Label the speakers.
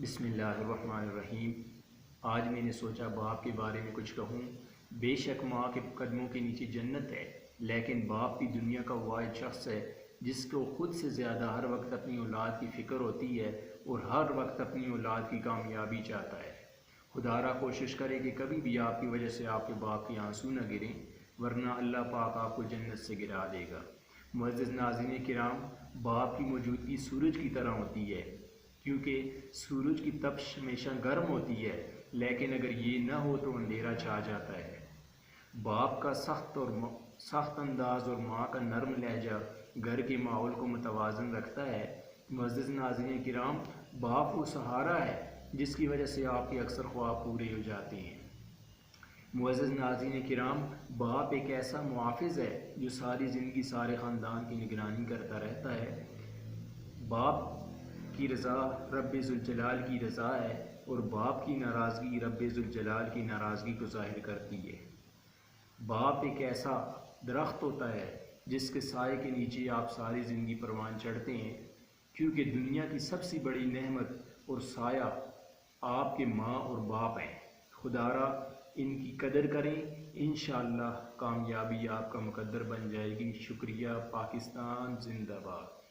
Speaker 1: بسم اللہ الرحمن الرحیم۔ آج میں نے سوچا باپ کے بارے میں کچھ کہوں۔ بے شک ماں کے قدموں کے نیچے جنت ہے، لیکن باپ بھی دنیا کا واحد شخص ہے جس کو خود سے زیادہ ہر وقت اپنی اولاد کی فکر ہوتی ہے اور ہر وقت اپنی اولاد کی کامیابی چاہتا ہے۔ خدا را کوشش کرے کہ کبھی بھی آپ کی وجہ سے آپ کے باپ کے آنسو نہ گریں، ورنہ اللہ پاک آپ کو جنت سے گرا دے گا۔ معزز ناظرین کرام، باپ کی موجودگی سورج کی طرح ہوتی ہے، کیونکہ سورج کی تپش ہمیشہ گرم ہوتی ہے، لیکن اگر یہ نہ ہو تو اندھیرا چھا جاتا ہے۔ باپ کا سخت انداز اور ماں کا نرم لہجہ گھر کے ماحول کو متوازن رکھتا ہے۔ معزز ناظرین کرام، باپ وہ سہارا ہے جس کی وجہ سے آپ کے اکثر خواب پورے ہو جاتے ہیں۔ معزز ناظرین کرام، باپ ایک ایسا محافظ ہے جو ساری زندگی سارے خاندان کی نگرانی کرتا رہتا ہے۔ باپ کی رضا رب ذوالجلال کی رضا ہے اور باپ کی ناراضگی رب ذوالجلال کی ناراضگی کو ظاہر کرتی ہے۔ باپ ایک ایسا درخت ہوتا ہے جس کے سائے کے نیچے آپ ساری زندگی پروان چڑھتے ہیں، کیونکہ دنیا کی سب سے بڑی نعمت اور سایہ آپ کے ماں اور باپ ہیں۔ خدا را ان کی قدر کریں، انشاءاللہ کامیابی آپ کا مقدر بن جائے گی۔ شکریہ۔ پاکستان زندہ باد۔